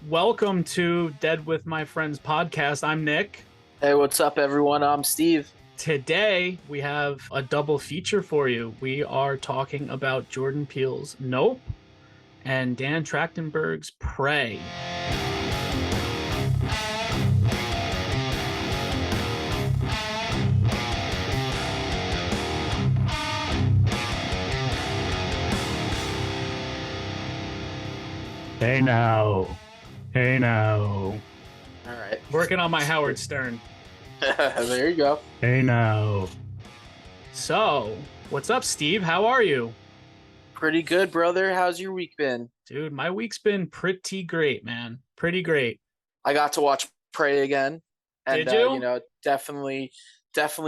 Welcome to Dead with My Friends podcast. I'm Nick. Hey, what's up, everyone? I'm Steve. Today, we have a double feature for you. We are talking about Jordan Peele's Nope and Dan Trachtenberg's Prey. Hey now. All right. Working on my Howard Stern. There you go. Hey now. So, what's up, Steve? How are you? Pretty good, brother. How's your week been? Dude, my week's been pretty great, man. Pretty great. I got to watch Prey again. And, Did you? definitely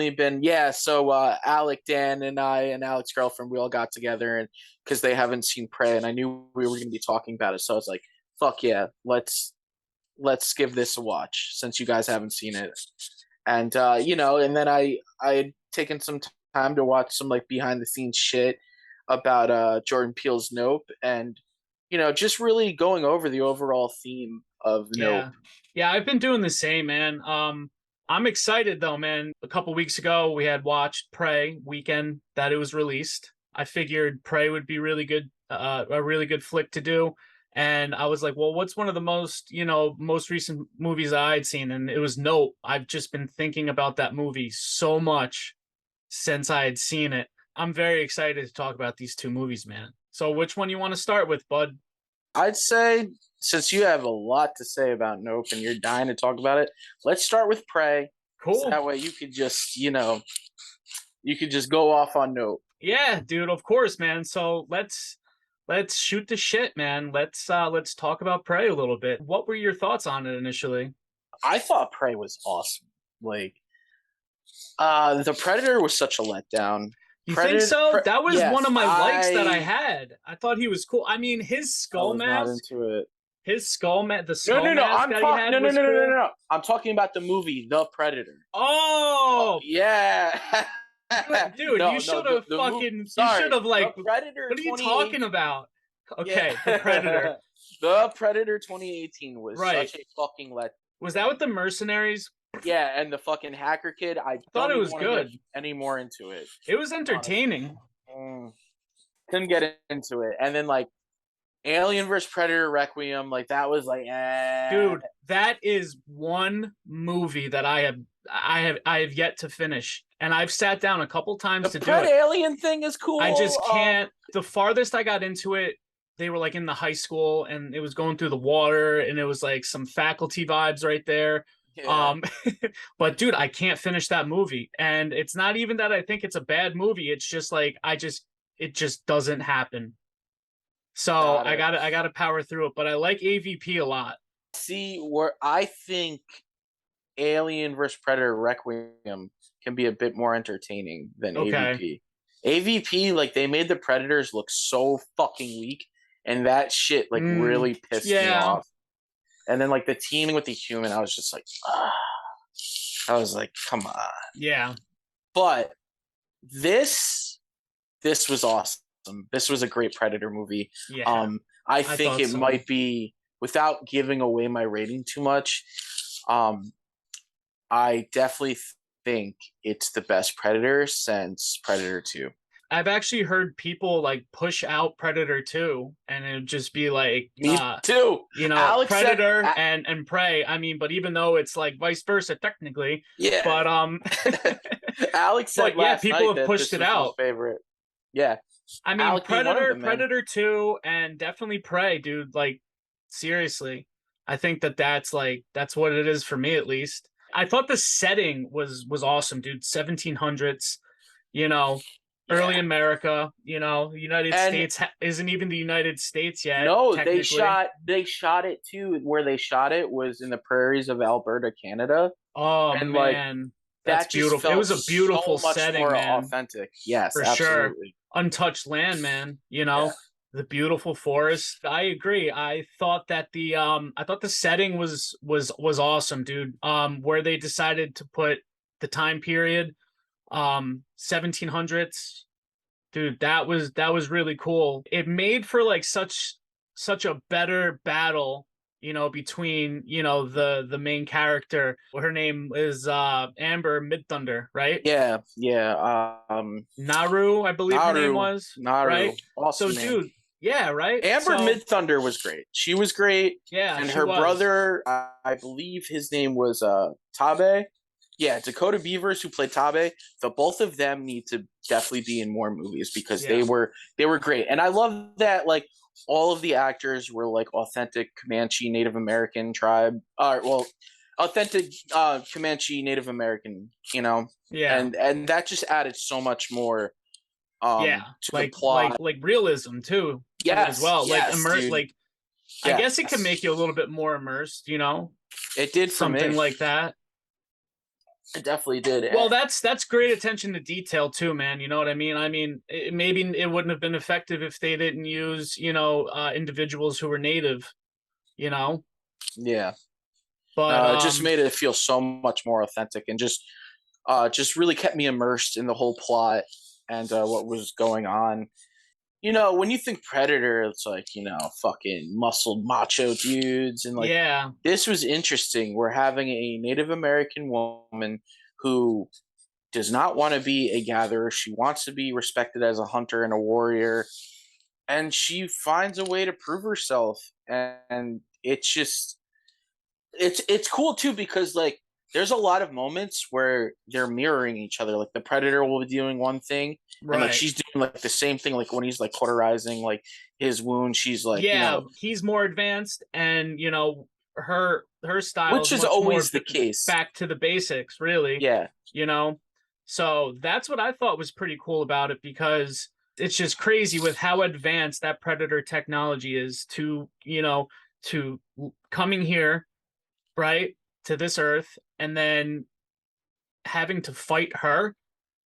been, yeah. So, Alec, Dan, and I, and Alec's girlfriend, we all got together and because they haven't seen Prey, and I knew we were going to be talking about it. So I was like, fuck yeah, let's give this a watch since you guys haven't seen it. And, and then I had taken some time to watch some like behind the scenes shit about Jordan Peele's Nope, and just really going over the overall theme of Nope. Yeah, I've been doing the same, man. I'm excited though, man. A couple weeks ago, we had watched Prey weekend that it was released. I figured Prey would be really good, a really good flick to do. And I was like, well, what's one of the most recent movies I'd seen? And it was Nope. I've just been thinking about that movie so much since I had seen it. I'm very excited to talk about these two movies, man. So which one you want to start with, bud? I'd say, since you have a lot to say about Nope and you're dying to talk about it, let's start with Prey. Cool. So that way you could just, you could just go off on Nope. Yeah, dude, of course, man. So let's shoot the shit, man. Let's talk about Prey a little bit. What were your thoughts on it initially? I thought Prey was awesome. Like, the Predator was such a letdown. You think so? That was one of my likes that I had. I thought he was cool. I mean, his skull mask. Not into it. His skull mask. The skull mask that he had. No. I'm talking about the movie The Predator. Oh yeah. Dude, you should have fucking. You should have like. Predator. What are you talking about? Okay, yeah. The Predator. The Predator 2018 was such a fucking let. Was that with the mercenaries? Yeah, and the fucking hacker kid. I thought it was good. Any more into it? It was entertaining. Couldn't get into it, and then like Alien vs Predator Requiem, like that was like, dude, that is one movie that I have yet to finish, and I've sat down a couple times to do it. The Alien thing is cool. I just can't. The farthest I got into it, they were like in the high school, and it was going through the water, and it was like some faculty vibes right there. Yeah. But dude, I can't finish that movie, and it's not even that I think it's a bad movie. It's just like it just doesn't happen. So I gotta power through it, but I like AVP a lot. See, where I think Alien vs Predator Requiem can be a bit more entertaining than AVP. AVP, like they made the Predators look so fucking weak, and that shit like really pissed me off. And then like the teaming with the human, I was just like, I was like, come on. Yeah. But this was awesome. This was a great Predator movie. Yeah. I think it might be, without giving away my rating too much, I definitely think it's the best Predator since Predator 2. I've actually heard people like push out Predator 2, and it would just be like Me too. Alex Predator and Prey. I mean, but even though it's like vice versa technically. Yeah. But Alex said people have pushed it out. Favorite. Yeah. I mean, Alec Predator 2 and definitely Prey, dude. Like seriously. I think that's what it is for me at least. I thought the setting was awesome, dude. 1700s, early America, United States isn't even the United States yet. No, they shot it too. Where they shot it was in the prairies of Alberta, Canada. Oh, and man, that's beautiful. It was a beautiful setting, more man. Authentic, yes, for absolutely. Sure. Untouched land, man. The beautiful forest. I agree. I thought that the setting was awesome, dude. Where they decided to put the time period. 1700s, dude, that was really cool. It made for like such a better battle between, the main character. Her name is Amber Midthunder, right? Yeah. Naru, I believe her name Naru, was, Naru, right? So, awesome name. dude, yeah, right? Amber So, Mid Thunder was great. She was great, yeah, and she her was. brother, I believe his name was Tabe. Yeah, Dakota Beavers, who played Tabe. The both of them need to definitely be in more movies because Yeah. they were great, and I love that like all of the actors were like authentic Comanche Native American tribe, authentic Comanche Native American, Yeah. and that just added so much more Yeah. to the Like plot. realism to it as Yes, well. Like yes, dude. like I guess it could Yes, make you a little bit more immersed, it did for something me. like that. It definitely did. Well, that's great attention to detail too, man. You know what I mean? I mean, maybe it wouldn't have been effective if they didn't use, individuals who were native, you know. Yeah. But It just made it feel so much more authentic, and just really kept me immersed in the whole plot and what was going on. When you think Predator, it's like, fucking muscled macho dudes. And like, yeah, this was interesting. We're having a Native American woman who does not want to be a gatherer. She wants to be respected as a hunter and a warrior. And she finds a way to prove herself. And it's just, it's cool too, because like, there's a lot of moments where they're mirroring each other. Like the Predator will be doing one thing, and like right. she's doing like the same thing. Like when he's like cauterizing like his wound, she's like, Yeah, he's more advanced, and her style which is is much more always the case. back to the basics, really. Yeah, You know, so that's what I thought was pretty cool about it, because it's just crazy with how advanced that Predator technology is to coming here, right, to this Earth, and then having to fight her,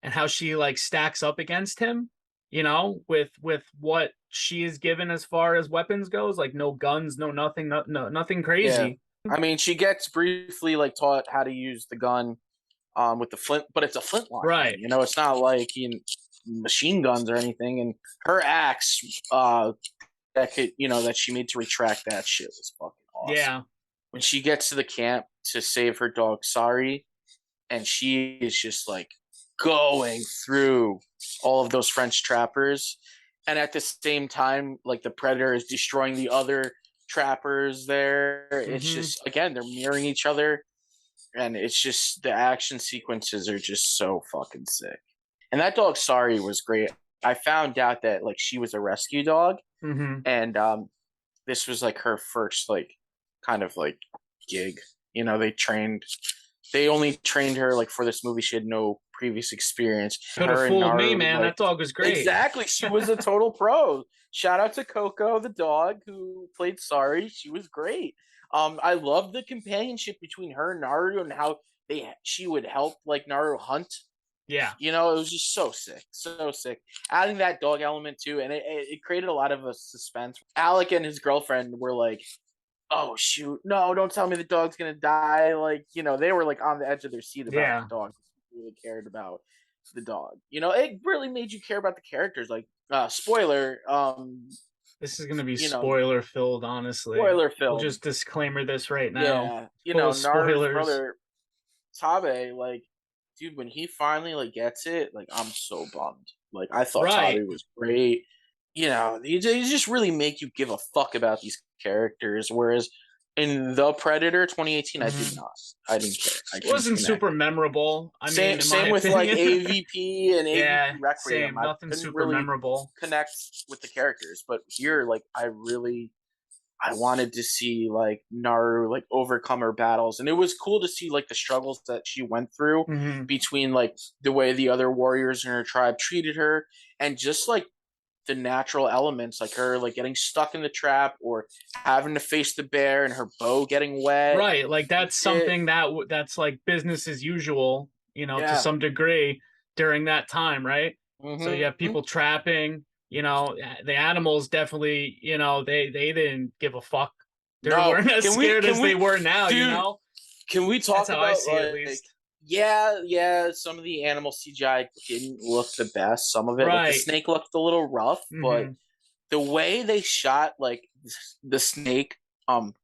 and how she like stacks up against him, with what she is given as far as weapons goes, like no guns, no nothing, nothing yeah. crazy. I mean, she gets briefly like taught how to use the gun, with the flint, but it's a flintlock gun. Right. It's not like machine guns or anything. And her axe, that could, that she made to retract that shit was fucking awesome. Yeah. When she gets to the camp to save her dog, Sorry, and she is just like going through all of those French trappers, and at the same time, like the Predator is destroying the other trappers there. It's Mm-hmm. just, again, they're mirroring each other, and it's just the action sequences are just so fucking sick. And that dog Sorry was great. I found out that like she was a rescue dog, Mm-hmm. and this was like her first like kind of like gig. They only trained her like for this movie. She had no previous experience. Could have Her and fooled me, Naru, man. like, That dog was great. exactly, she was a total pro. Shout out to Coco, the dog who played Sorry. She was great. I love the companionship between her and Naru, and how she would help like Naru hunt. Yeah. It was just so sick, so sick. Adding that dog element too, and it created a lot of a suspense. Alec and his girlfriend were like, "Oh shoot, no, don't tell me the dog's gonna die." Like, they were like on the edge of their seat about Yeah. the dog. Really cared about the dog. It really made you care about the characters. Like, spoiler, This is gonna be you know, spoiler filled, honestly. spoiler We'll film. just disclaimer this right now. Yeah, Full of Naru's spoilers. brother Tabe, like, dude, when he finally like gets it, like, I'm so bummed. Like, I thought Right. Tabe was great. They just really make you give a fuck about these characters. Whereas in The Predator 2018, I did Mm-hmm. not. I didn't care. I It couldn't wasn't connect. super memorable. I mean, Same in my same with like opinion. AVP and AVP Yeah, Requiem. same. I Nothing couldn't super really memorable. connect with the characters, but here, like, I wanted to see like Naru like overcome her battles, and it was cool to see like the struggles that she went through Mm-hmm. between like the way the other warriors in her tribe treated her, and just like the natural elements, like her like getting stuck in the trap or having to face the bear and her bow getting wet Right. Like and that's shit. something that's like business as usual, to Yeah. some degree during that time, right? So you have Mm-hmm. people trapping, the animals definitely, they didn't give a fuck. They No, weren't as scared can as they we, were now, dude? Can we That's talk how I about see it, at like, least. yeah, some of the animal CGI didn't look the best. Some of it, like the Right. snake, looked a little rough, but Mm-hmm. the way they shot like the snake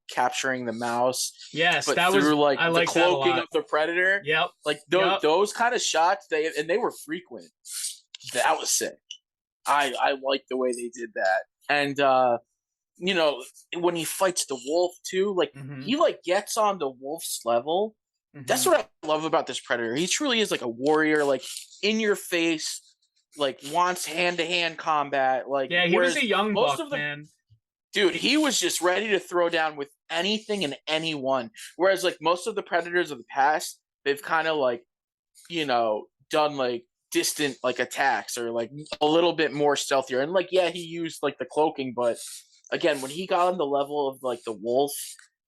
capturing the mouse, Yes, but that was through like I the like that a cloaking lot. of the predator. Yep. Like Yep. those kind of shots, they were frequent. That was sick. I like the way they did that. And you know, when he fights the wolf too, like Mm-hmm. he like gets on the wolf's level. That's Mm-hmm. what I love about this predator. He truly is like a warrior, like in your face, like wants hand to hand combat. Like Yeah, he was whereas a young most buck, of the man. dude, he was just ready to throw down with anything and anyone. Whereas like most of the predators of the past, they've kind of like, you know, done like distant like attacks or like a little bit more stealthier. And like, yeah, he used like the cloaking, but again, when he got on the level of like the wolf,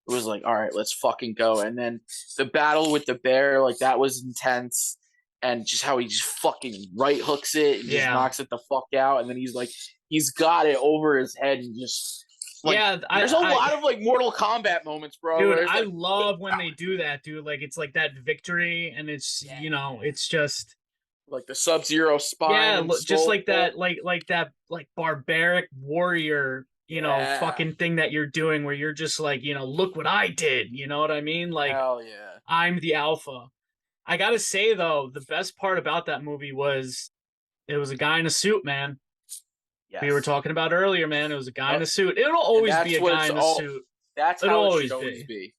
it was like, all right, let's fucking go. And then the battle with the bear, like that was intense. And just how he just fucking right hooks it and just Yeah. knocks it the fuck out. And then he's like, he's got it over his head and just like, Yeah, there's a lot of like Mortal Kombat moments, bro. dude, Where it's I like, love when they do that, dude. Like it's like that victory, and it's it's just like the Sub-Zero spine yeah, and just skull. like that, like that, like barbaric warrior, Yeah, fucking thing that you're doing, where you're just like, look what I did. You know what I mean? Like hell yeah. I'm the alpha. I gotta say though, the best part about that movie was it was a guy in a suit, man. We were Yes. talking about earlier, man. It was a guy in Yep. a suit. It'll And always be that's a what guy it's in a all. suit. That's It'll how it should always always be. be.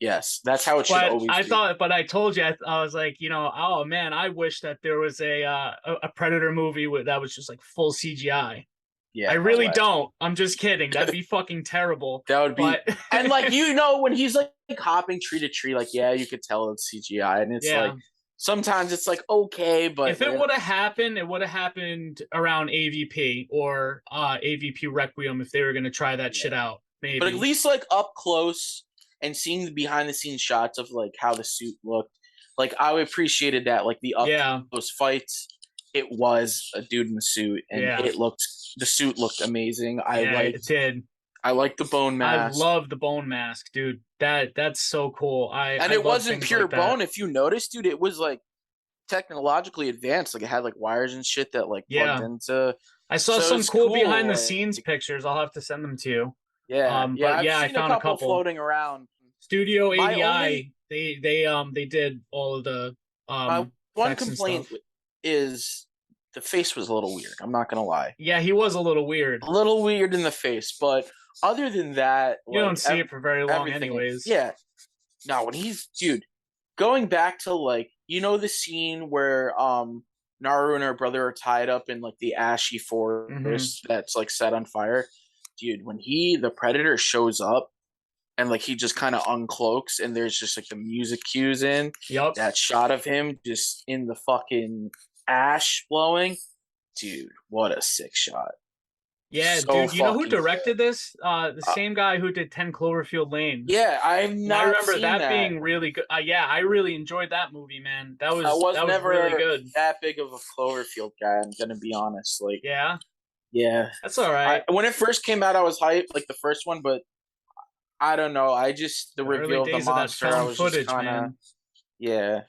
Yes, that's how it should But always be. but I told you, I was like, oh man, I wish that there was a Predator movie that was just like full CGI. I Yeah, no really way. don't. I'm just kidding. That'd be fucking terrible. That would be, But and like when he's like hopping tree to tree, like yeah, you could tell it's CGI, and it's like yeah, sometimes it's like okay, but if it would have happened, it would have happened around AVP or AVP Requiem if they were gonna try that shit yeah. out. But at Maybe. least like up close and seeing the behind the scenes shots of like how the suit looked, like I appreciated that. Like the up Yeah, close fights, it was a dude in the suit, and yeah, the suit looked amazing. yeah. It did. I liked the bone I mask. love the bone mask, dude. That's so cool. And I it love wasn't things pure like that. bone. If you noticed, dude, it was like technologically advanced. Like it had like wires and shit that like plugged Yeah. into. I saw So some it's cool cool. behind the Like scenes pictures. I'll have to send them to you. yeah. But I've yeah, I seen a found a couple couple. floating around. Studio My only 80i, they did all of the my one effects and complaint stuff. is the face was a little weird. I'm not gonna lie, Yeah, he was a little weird. a little weird in the face, but other than that, You don't like see it for very long everything, anyways. yeah. No, when he's dude, going back to like the scene where Naru and her brother are tied up in like the ashy Mm-hmm. forest that's like set on fire. Dude, when the predator shows up and like he just kind of uncloaks and there's just like the music cues in Yup. that shot of him just in the fucking ash blowing. Dude, what a sick shot. Yeah, So dude, you know who fucking directed this? The uh, same guy who did 10 Cloverfield Lane. yeah, I've And I not remember seen that that. being really good. Yeah, I really enjoyed that movie, man. That I was was that was really never good. that big of a Cloverfield guy. I'm gonna be honest. Like, Yeah, yeah, that's all right. when it first came out, I was hyped, like the first one, but I don't know. I just the The early reveal of the days of that monster, I found was just footage, kind of man. yeah.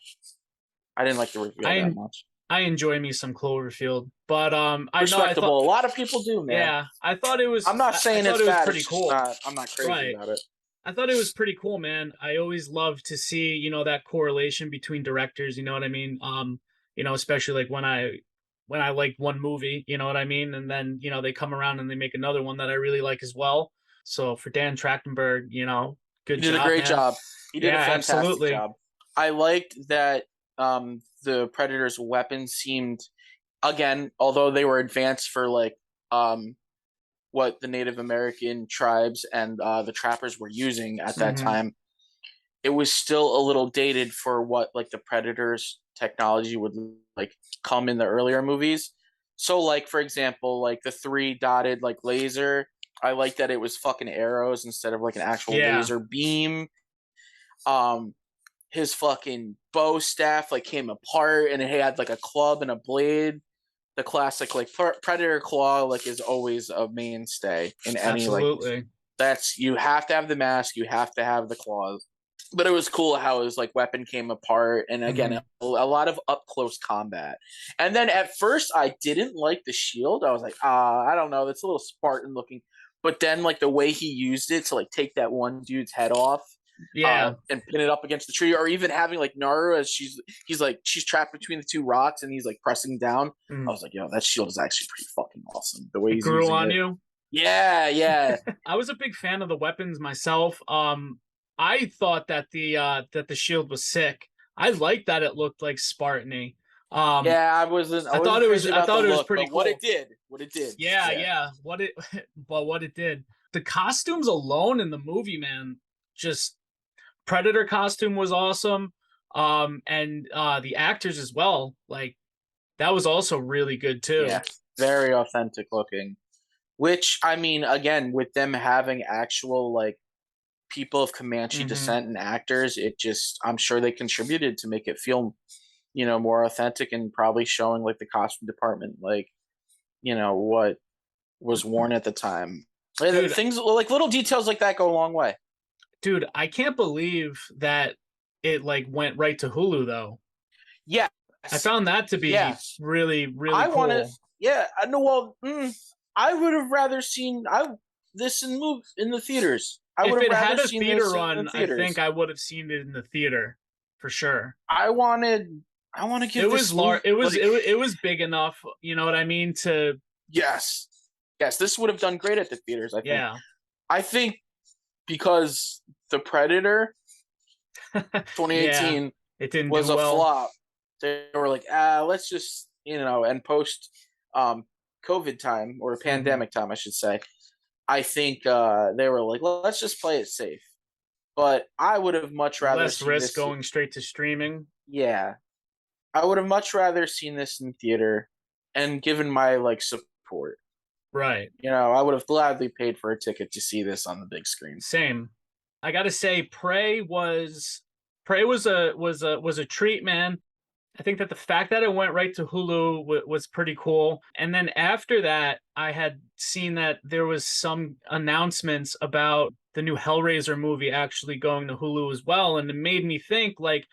I didn't like the reveal that I much. I enjoy me some Cloverfield, but I know I thought Respectable. A lot of people do, man. yeah, I thought it was I'm not I saying thought it's it was bad. It's pretty just cool. not. I'm not crazy Right. about it. I thought it was pretty cool, man. I always love to see, that correlation between directors, you know what I mean? Especially like when I like one movie, you know what I mean? And then, they come around and they make another one that I really like as well. So for Dan Trachtenberg, He good did a job, great man. job. He did Yeah, a fantastic absolutely. job. I liked that the Predator's weapons seemed again, although they were advanced for like um what the Native American tribes and the trappers were using at that Hmm. time, it was still a little dated for what like the Predator's technology would like come in the earlier movies. So like for example, like the three dotted like laser, I like that it was fucking arrows instead of like an actual Yeah, laser beam. Um his fucking bow staff like came apart and it had like a club and a blade. The classic like predator claw like is always a mainstay in any like absolutely. that's you have to have the mask, you have to have the claws. But it was cool how his like weapon came apart and again Hmm. a lot of up close combat. And then at first I didn't like the shield. I was like, I don't know, that's a little Spartan looking. but then like the way he used it to like take that one dude's head off, Yeah. and pin it up against the tree, or even having like Naru as she's trapped between the two rocks and he's like pressing down. I was like, yo, that shield is actually pretty fucking awesome. The way It he's grew using on it. you. Yeah, yeah. I was a big fan of the weapons myself. I thought that the shield was sick. I liked that it looked like Spartan-y. Yeah, I wasn't crazy I about the thought it was look, pretty but what cool. it did. Yeah, Yeah. yeah. What it did. The costumes alone in the movie, man, just Predator costume was awesome. And the actors as well, like that was also really good too. Yeah. Very authentic looking. Which, I mean, again, with them having actual like people of Comanche descent and actors, I'm sure they contributed to make it feel, more authentic, and probably showing like the costume department, like, what was worn at the time. Dude, Things like little details like that go a long way. Dude, I can't believe that it like went right to Hulu though. Yeah. I found that to be Yeah. really, really I want cool. to. Yeah, I know. Well, I would have rather seen this in the theaters. I If would have it rather had a seen theater this in the run, I think theaters. I would have seen it in the theater for sure. I want to give It this was large. movie like, It was big enough. You know what I mean? To yes, yes, this would have done great at the theaters. I think. yeah. I think because the Predator Yeah. 2018 It didn't was do a well. flop. They were like, let's just and post COVID time, or pandemic time, I should say. I think they were like, let's just play it safe. But I would have much rather Less seen risk this. going straight to streaming. Yeah, I would have much rather seen this in theater and given my like support. Right. I would have gladly paid for a ticket to see this on the big screen. Same. I gotta say, Prey was a treat, man. I think that the fact that it went right to Hulu was pretty cool. And then after that, I had seen that there was some announcements about the new Hellraiser movie actually going to Hulu as well, and it made me think like,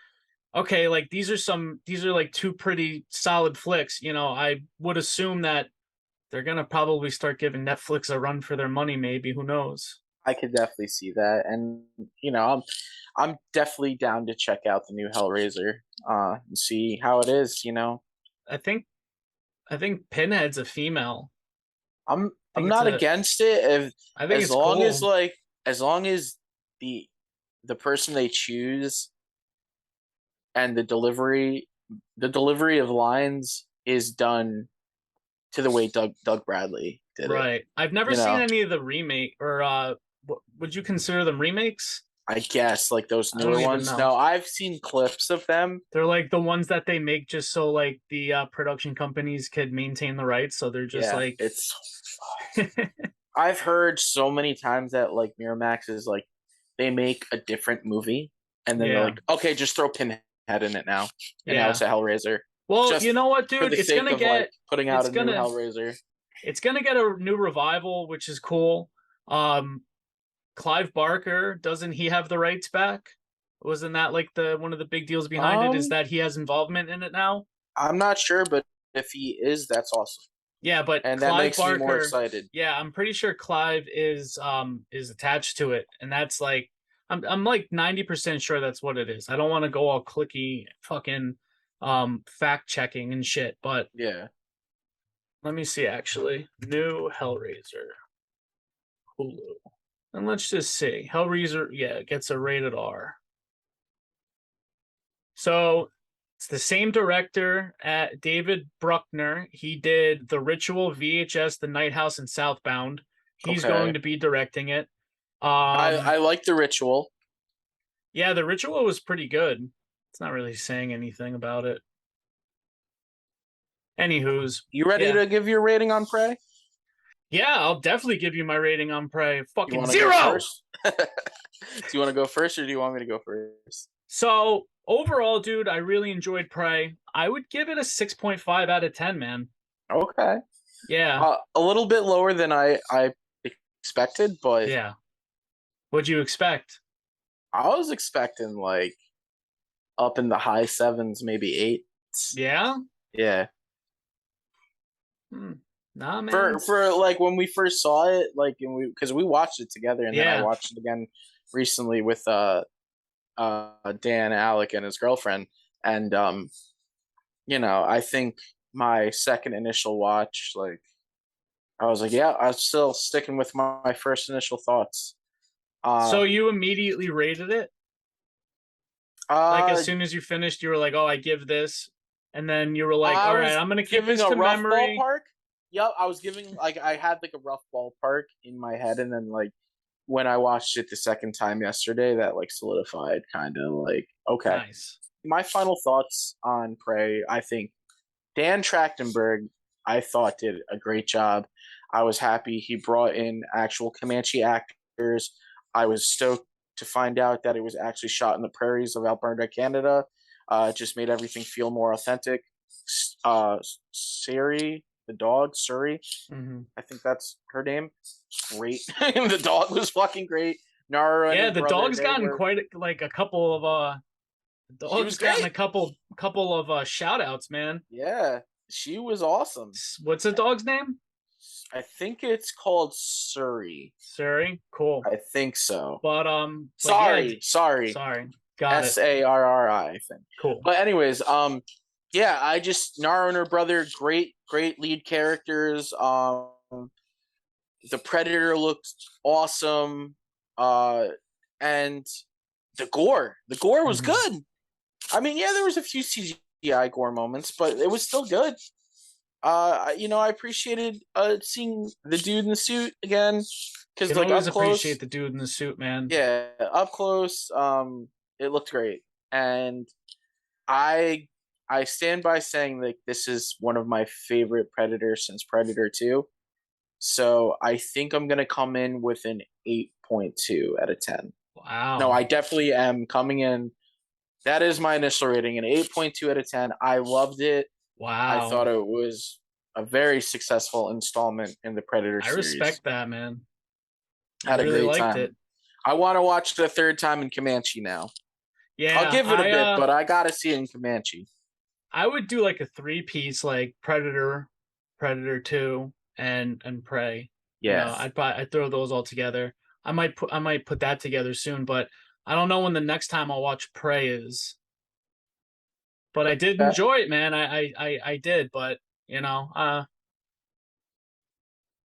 okay, like these are like two pretty solid flicks. I would assume that they're gonna probably start giving Netflix a run for their money. Maybe, who knows? I could definitely see that, and I'm definitely down to check out the new Hellraiser, and see how it is. I think I think Pinhead's a female. I'm not against it if I think as it's long cool. as like as long as the person they choose and the delivery of lines is done to the way Doug Bradley did it. Right. I've never seen any of the remake or would you consider them remakes? I guess like those I don't newer even ones. know. No, I've seen clips of them. They're like the ones that they make just so like the production companies could maintain the rights. So they're just like it's. I've heard so many times that like Miramax is like they make a different movie and then they're like, okay, just throw Pinhead in it now, and now it's a Hellraiser. Well, just you know what, for dude? the It's sake gonna of get like putting out a new Hellraiser. It's gonna get a new revival, which is cool. Clive Barker, doesn't he have the rights back? Wasn't that like the one of the big deals behind it is that he has involvement in it now? I'm not sure, but if he is, that's awesome. Yeah, but and Clive that makes Barker, me more excited. Yeah, I'm pretty sure Clive is attached to it, and that's like I'm like 90% sure that's what it is. I don't want to go all clicky fucking fact checking and shit, but yeah. Let me see actually. New Hellraiser. Hulu. And let's just see. Hellraiser, yeah, it gets a rated R. So it's the same director, David Bruckner. He did The Ritual, VHS, The Night House, and Southbound. He's going to be directing it. I like The Ritual. Yeah, The Ritual was pretty good. It's not really saying anything about it. Anywho's. You ready to give your rating on Prey? Yeah, I'll definitely give you my rating on Prey. Fucking 0! Do you want to go first, or do you want me to go first? So, overall, dude, I really enjoyed Prey. I would give it a 6.5 out of 10, man. Okay. Yeah. A little bit lower than I expected, but... Yeah. What'd you expect? I was expecting, like, up in the high 7s, maybe 8s. Yeah? Yeah. Nah, man. For like when we first saw it, like and because we watched it together, and then I Yeah. watched it again recently with Dan, Alec, and his girlfriend, and I think my second initial watch, like I was like, yeah, I'm still sticking with my first initial thoughts. So Uh, you immediately rated it? Like as uh, soon as you finished, you were like, "Oh, I give this," and then you were like, I "All right, was I'm gonna keep giving this a to rough memory." ballpark. Yep, I was giving like I had like a rough ballpark in my head, and then like when I watched it the second time yesterday, that like solidified kind of like okay. Nice. My final thoughts on Prey. I think Dan Trachtenberg, I thought did a great job. I was happy he brought in actual Comanche actors. I was stoked to find out that it was actually shot in the prairies of Alberta, Canada. It just made everything feel more authentic. Siri, the dog, Suri, Mm-hmm. I think that's her name. Great. The dog was fucking great. Naru and Yeah, his the brother, dog's they gotten were. quite like a couple of the She was dog's gotten a great. couple of shout outs, man. Yeah, she was awesome. What's the dog's name? I think it's called Surrey. Suri. Cool. I think so. But yeah, Sorry. sorry. Got it. Sarri, I think. Cool. But anyways, yeah, I just Nara and her brother, great lead characters. The Predator looked awesome. And the gore was Mm-hmm. good. I mean, yeah, there was a few CGI gore moments, but it was still good. I appreciated seeing the dude in the suit again because Can like always up appreciate close, the dude in the suit, man. yeah, up close, it looked great, and I I stand by saying like this is one of my favorite Predators since Predator 2. So I think I'm gonna come in with an 8.2 out of 10. No, Wow. I definitely am coming in. That is my initial rating, an 8.2 out of 10. I loved it. I Wow. thought it was a very successful installment in the Predator I series. respect that, man. I Had a really great liked time. it. I want to watch it a third time in Comanche now. I'll Yeah, give it a bit, but I gotta see it in Comanche. I would do like a three-piece like Predator, Predator 2, and Prey. Yeah. I'd throw those all together. I might put that together soon, but I don't know when the next time I'll watch Prey is. But I did Okay. enjoy it, man. I did, but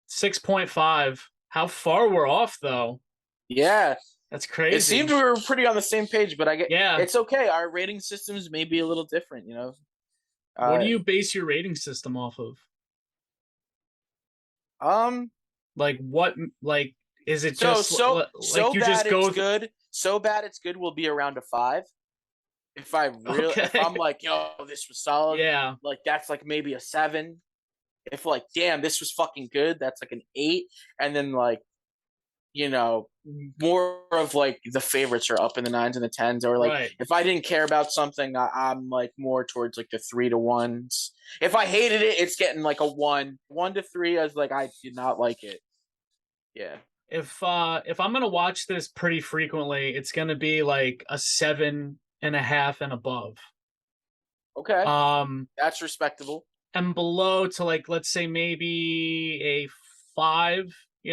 6.5. How far we're off though. Yeah. That's It seemed we crazy. were pretty on the same page, but I get Yeah. it's okay. Our rating systems may be a little different. What do Uh, you base your rating system off of? um. Like what like is it So just so like so you bad just it's go good. So bad it's good will be around a 5. If okay. I'm like, yo, this was solid, Yeah. like that's like maybe a 7. If like, damn, this was fucking good, that's like an 8. And then like, you know, more of like the favorites are up in the 9s and the 10s. Or like, Right. if I didn't care about something, I'm like more towards like the 3 to 1s. If I hated it, it's getting like a 1 to 3. I was like, I did not like it. Yeah. If I'm gonna watch this pretty frequently, it's gonna be like a 7.5 and above. Okay, Um that's respectable. and below to like let's say maybe a 5.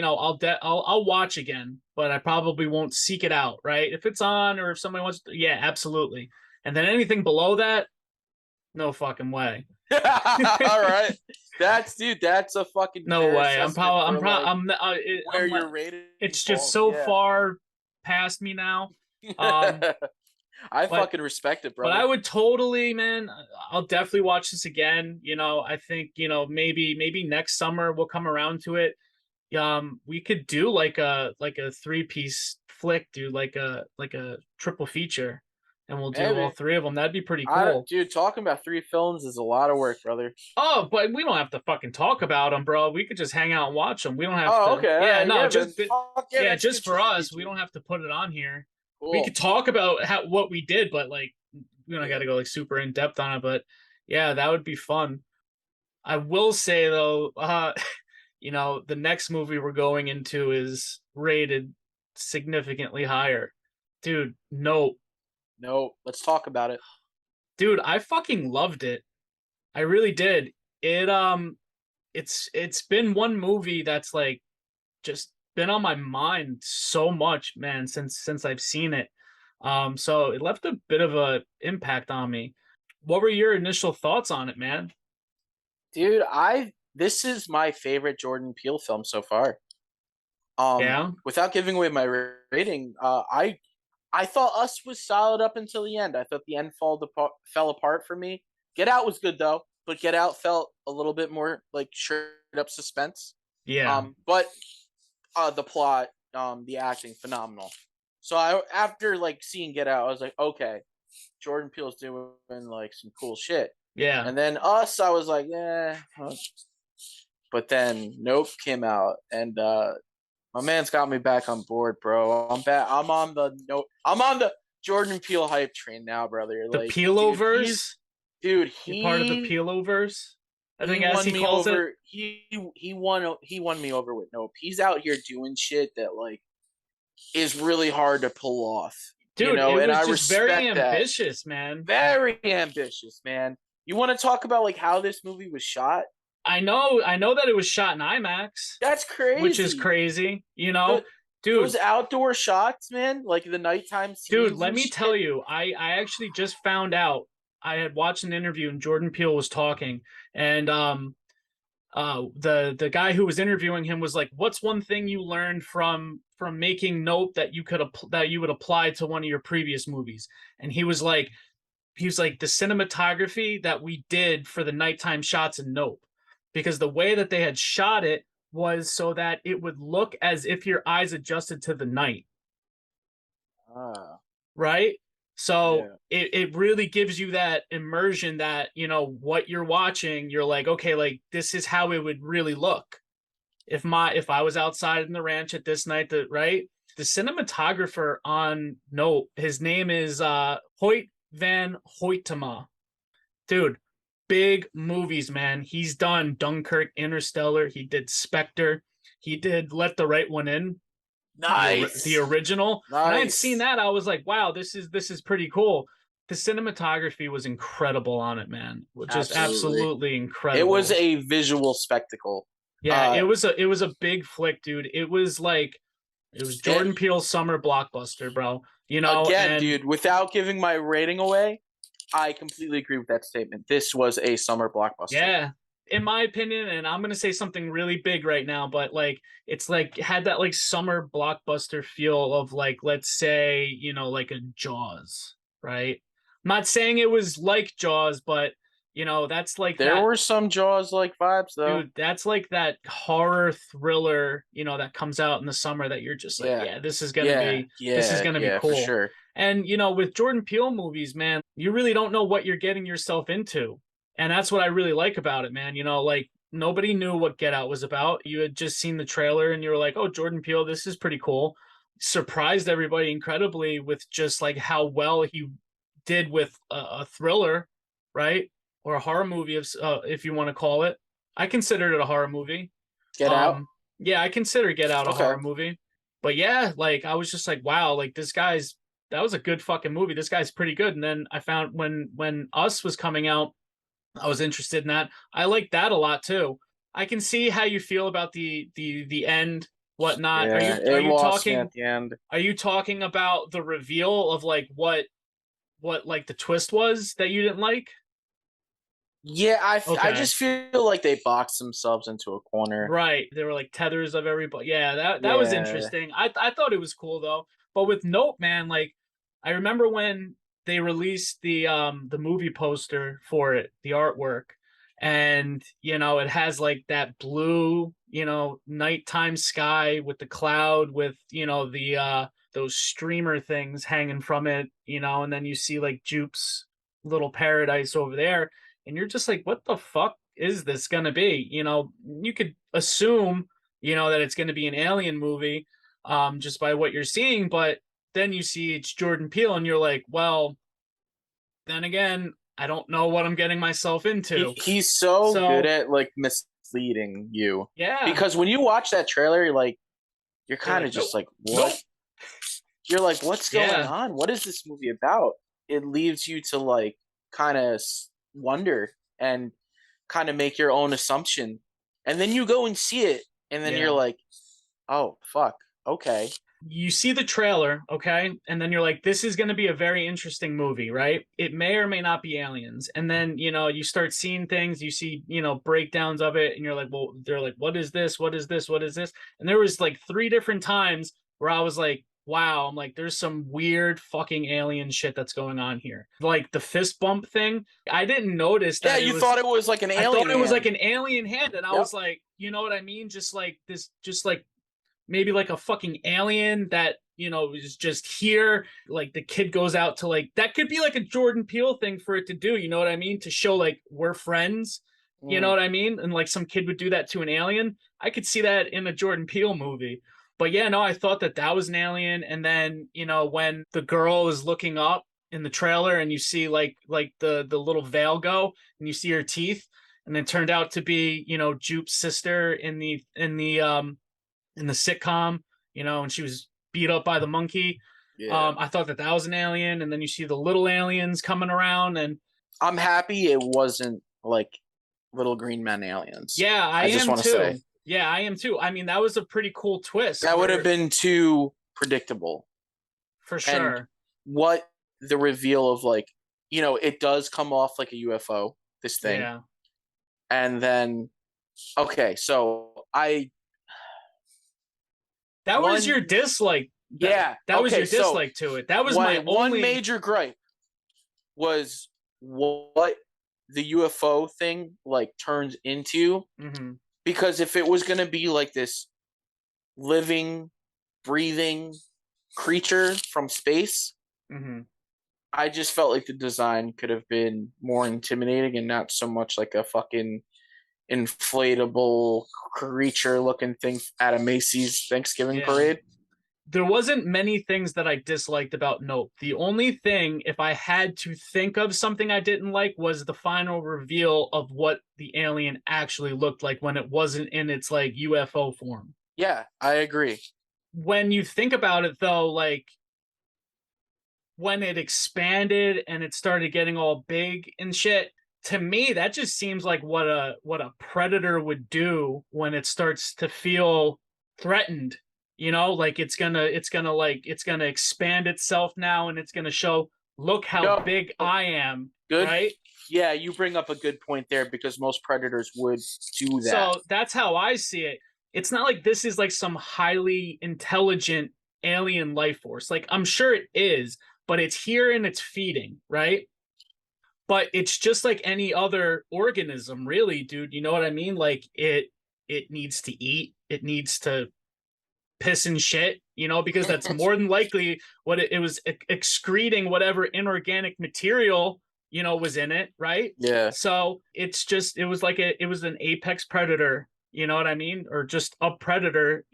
I'll watch again, but I probably won't seek it out, right? If it's on or if somebody wants to, yeah, absolutely. And then anything below that, no fucking way. All right, that's a fucking No fair way. assessment for like where I'm your rating it's just falls. so Yeah. far past me now. Um, I but fucking respect it, but brother. I would totally, man. I'll definitely watch this again. I think maybe next summer we'll come around to it. We could do like a three-piece flick, dude, like a triple feature, and we'll do all Maybe. three of them. That'd be pretty I cool. dude, talking about 3 films is a lot of work, brother. Oh, but we don't have to fucking talk about them, bro. We could just hang out and watch them. We don't have Oh, to. okay, all Yeah, right, no, yeah, then fuck yeah, yeah, that's a just good for triple us. We feature. don't have to put it on here. We Cool. could talk about what we did, but like we don't got to go like super in depth on it. But yeah, that would be fun. I will say though, the next movie we're going into is rated significantly higher. Dude, no. No, let's talk about it. Dude, I fucking loved it. I really did. It it's been one movie that's like just been on my mind so much, man, since I've seen it. So it left a bit of a impact on me. What were your initial thoughts on it, man? Dude, this is my favorite Jordan Peele film so far. Yeah. Without giving away my rating, I thought Us was solid up until the end. I thought the end fell apart for me. Get Out was good though, but Get Out felt a little bit more like straight up suspense. Yeah. But the plot, the acting, phenomenal. So after like seeing Get Out, I was like, okay, Jordan Peele's doing like some cool shit. Yeah. And then Us, I was like, yeah. But then Nope came out, and my man's got me back on board, bro. I'm back. I'm on the Jordan Peele hype train now, brother. The Like, Peeloverse? dude, You're part of the he Peeloverse? I think as won he me calls it. over. He won me over with Nope. He's out here doing shit that like is really hard to pull off. Dude, it And was I just very respect that. ambitious, man. Very ambitious, man. You want to talk about like how this movie was shot? I know that it was shot in IMAX, That's crazy. which is crazy, you know? Dude, those outdoor shots, man, like the nighttime scenes. dude, let me tell you, I actually just found out. I had watched an interview and Jordan Peele was talking, and the guy who was interviewing him was like, "What's one thing you learned from making Nope that you would apply to one of your previous movies?" And he was like, the cinematography that we did for the nighttime shots in Nope, because the way that they had shot it was so that it would look as if your eyes adjusted to the night. Right? So it really gives you that immersion that, what you're watching, you're like, okay, like this is how it would really look if I was outside in the ranch at this night, right? The cinematographer on Nope, his name is Hoyt van Hoytema. Dude, big movies, man. He's done Dunkirk, Interstellar, he did Spectre, he did Let the Right One In. Nice. The original. Nice. When I had seen that, I was like, wow, this is pretty cool. The cinematography was incredible on it, man. Just absolutely incredible. It was a visual spectacle. Yeah, it was a big flick, dude. It was Jordan Peele's summer blockbuster, bro. Dude, without giving my rating away, I completely agree with that statement. This was a summer blockbuster. Yeah. In my opinion, and I'm gonna say something really big right now, but like it's like had that like summer blockbuster feel of like, let's say, like a Jaws, right? I'm not saying it was like Jaws, but that's like there were some Jaws like vibes though. Dude, that's like that horror thriller, that comes out in the summer that you're just like, this is gonna be cool. For sure. And with Jordan Peele movies, man, you really don't know what you're getting yourself into. And that's what I really like about it, man. Like nobody knew what Get Out was about. You had just seen the trailer and you were like, oh, Jordan Peele, this is pretty cool. Surprised everybody incredibly with just like how well he did with a thriller, right? Or a horror movie, if you want to call it. I considered it a horror movie. Get Out? Yeah, I consider Get Out a horror movie. But yeah, like I was just like, wow, like that was a good fucking movie. This guy's pretty good. And then I found when Us was coming out, I was interested in that. I like that a lot too. I can see how you feel about the end, whatnot. Yeah, are you talking at the end? Are you talking about the reveal of like what like the twist was that you didn't like? Yeah, I just feel like they boxed themselves into a corner. Right. There were like tethers of everybody. Yeah, that was interesting. I thought it was cool though. But with Nope, man, like I remember when they released the movie poster for it, the artwork, and it has like that blue, nighttime sky with the cloud with, the those streamer things hanging from it, and then you see like Jupe's little paradise over there, and you're just like, what the fuck is this gonna be? You could assume, that it's gonna be an alien movie, just by what you're seeing, but then you see it's Jordan Peele and you're like, well, then again, I don't know what I'm getting myself into. He's so good at like misleading you. Yeah. Because when you watch that trailer, you're kind of just like, what? Nope. You're like, what's going on? What is this movie about? It leaves you to like kind of wonder and kind of make your own assumption. and then you go and see it, and then you're like, oh fuck, okay. You see the trailer, okay, and then you're like, this is going to be a very interesting movie, right? It may or may not be aliens. And then, you start seeing things, you see, breakdowns of it, and you're like, well, they're like, what is this, what is this, what is this? And there was like 3 different times where I was like, wow, I'm like, there's some weird fucking alien shit that's going on here. Like the fist bump thing, I didn't notice that. Yeah, you thought it was like an alien. I thought it was hand. like an alien hand, and I was like, you know what I mean? Just like this, just like maybe like a fucking alien that is just here. Like the kid goes out to, like, that could be like a Jordan Peele thing for it to do, you know what I mean, to show like we're friends, you know what I mean, and like some kid would do that to an alien. I could see that in a Jordan Peele movie. But yeah, no, I thought that was an alien. And then when the girl is looking up in the trailer and you see like the little veil go and you see her teeth, and it turned out to be Jupe's sister in the sitcom, and she was beat up by the monkey. Yeah. I thought that was an alien, and then you see the little aliens coming around, and I'm happy it wasn't like little green men aliens. Yeah, I just want to say. Yeah, I am too. I mean, that was a pretty cool twist. That would have been too predictable. For sure. And what the reveal of, like, it does come off like a UFO, this thing. Yeah. And then, okay, so that was your dislike. That was your dislike to it. That was my one major gripe was what the UFO thing like turns into. Mm-hmm. Because if it was going to be like this living, breathing creature from space, mm-hmm. I just felt like the design could have been more intimidating and not so much like a fucking inflatable creature looking thing at a Macy's Thanksgiving parade. There wasn't many things that I disliked about Nope. The only thing, if I had to think of something I didn't like, was the final reveal of what the alien actually looked like when it wasn't in its like UFO form. Yeah, I agree. When you think about it though, like when it expanded and it started getting all big and shit, to me that just seems like what a predator would do when it starts to feel threatened. Like it's gonna expand itself now, and it's gonna show, look how big I am. Good. Right? Yeah, you bring up a good point there, because most predators would do that. So that's how I see it. It's not like this is like some highly intelligent alien life force. Like, I'm sure it is, but it's here and it's feeding, right? But it's just like any other organism, really, dude. You know what I mean? Like it needs to eat. It needs to piss and shit, because that's more than likely what it was excreting, whatever inorganic material was in it, right? Yeah. So it was an apex predator, you know what I mean, or just a predator,